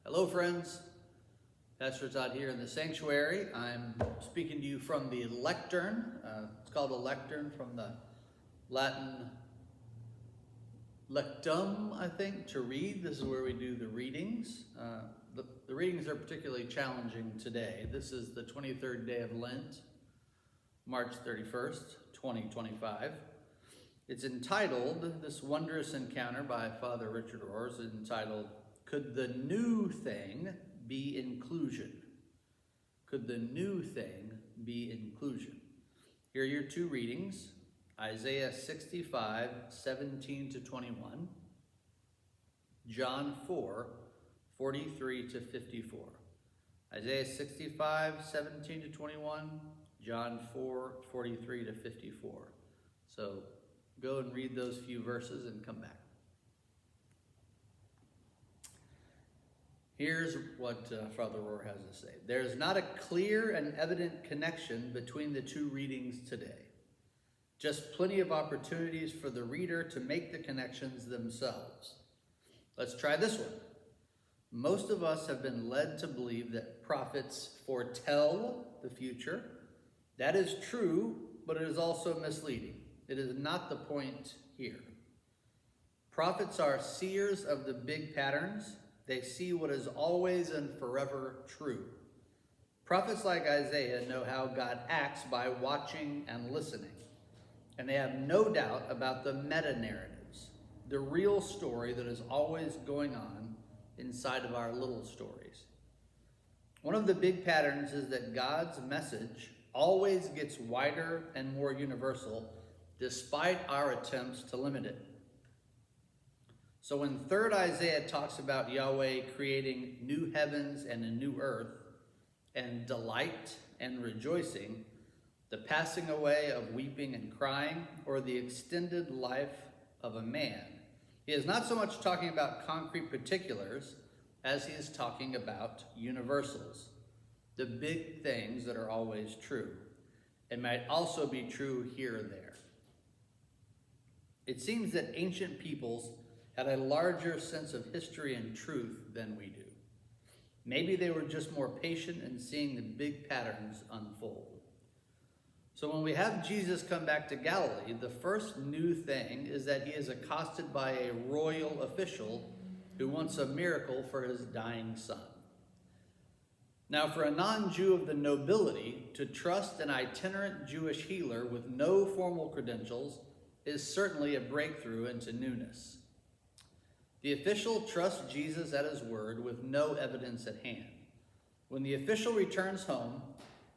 Hello friends, Pastor Todd here in the sanctuary. I'm speaking to you from the lectern. It's called a lectern from the Latin lectum, I think, to read. This is where we do the readings. The readings are particularly challenging today. This is the 23rd day of Lent, March 31st, 2025. It's entitled, this wondrous encounter by Father Richard Rohr is entitled, Could the New Thing Be Inclusion? Could the new thing be inclusion? Here are your two readings, Isaiah 65, 17 to 21, John 4, 43 to 54. Isaiah 65, 17 to 21, John 4, 43 to 54. So go and read those few verses and come back. Here's what Father Rohr has to say. There is not a clear and evident connection between the two readings today. Just plenty of opportunities for the reader to make the connections themselves. Let's try this one. Most of us have been led to believe that prophets foretell the future. That is true, but it is also misleading. It is not the point here. Prophets are seers of the big patterns. They see what is always and forever true. Prophets like Isaiah know how God acts by watching and listening. And they have no doubt about the meta-narratives, the real story that is always going on inside of our little stories. One of the big patterns is that God's message always gets wider and more universal despite our attempts to limit it. So when 3rd Isaiah talks about Yahweh creating new heavens and a new earth, and delight and rejoicing, the passing away of weeping and crying, or the extended life of a man, he is not so much talking about concrete particulars as he is talking about universals, the big things that are always true. It might also be true here and there. It seems that ancient peoples had a larger sense of history and truth than we do. Maybe they were just more patient in seeing the big patterns unfold. So when we have Jesus come back to Galilee, the first new thing is that he is accosted by a royal official who wants a miracle for his dying son. Now, for a non-Jew of the nobility to trust an itinerant Jewish healer with no formal credentials is certainly a breakthrough into newness. The official trusts Jesus at his word with no evidence at hand. When the official returns home,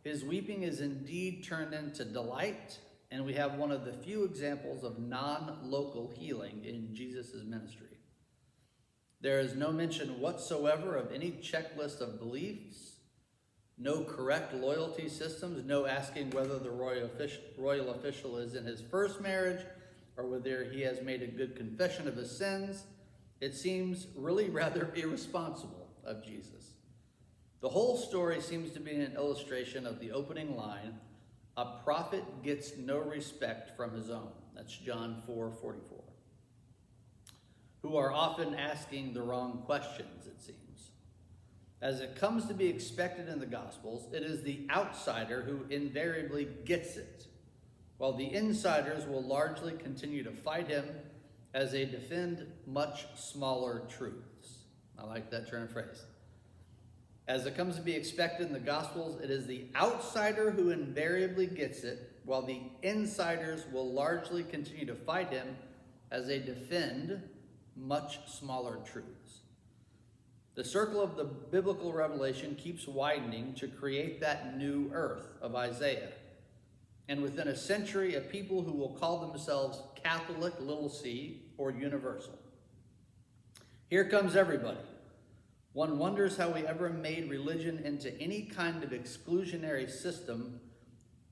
his weeping is indeed turned into delight, and we have one of the few examples of non-local healing in Jesus' ministry. There is no mention whatsoever of any checklist of beliefs, no correct loyalty systems, no asking whether the royal official is in his first marriage or whether he has made a good confession of his sins. It seems really rather irresponsible of Jesus. The whole story seems to be an illustration of the opening line, a prophet gets no respect from his own. That's John 4:44. Who are often asking the wrong questions, it seems. As it comes to be expected in the Gospels, it is the outsider who invariably gets it, while the insiders will largely continue to fight him as they defend much smaller truths. I like that turn of phrase. As it comes to be expected in the Gospels, it is the outsider who invariably gets it, while the insiders will largely continue to fight him as they defend much smaller truths. The circle of the biblical revelation keeps widening to create that new earth of Isaiah. And within a century, a people who will call themselves Catholic, little c, or universal. Here comes everybody. One wonders how we ever made religion into any kind of exclusionary system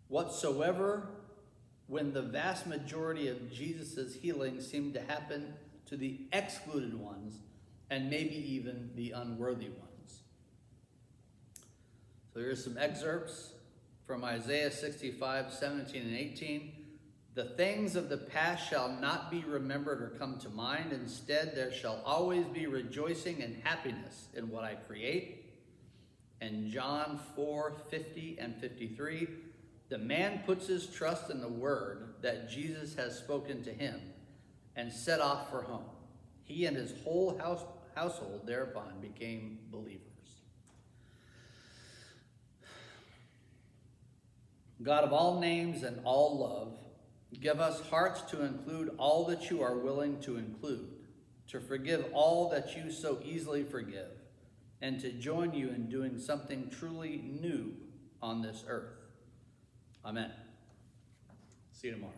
whatsoever when the vast majority of Jesus' healings seem to happen to the excluded ones and maybe even the unworthy ones. So here's some excerpts from Isaiah 65, 17 and 18. The things of the past shall not be remembered or come to mind. Instead, there shall always be rejoicing and happiness in what I create. And John 4:50 and 53, the man puts his trust in the word that Jesus has spoken to him and set off for home. He and his whole household thereupon became believers. God of all names and all love, give us hearts to include all that you are willing to include, to forgive all that you so easily forgive, and to join you in doing something truly new on this earth. Amen. See you tomorrow.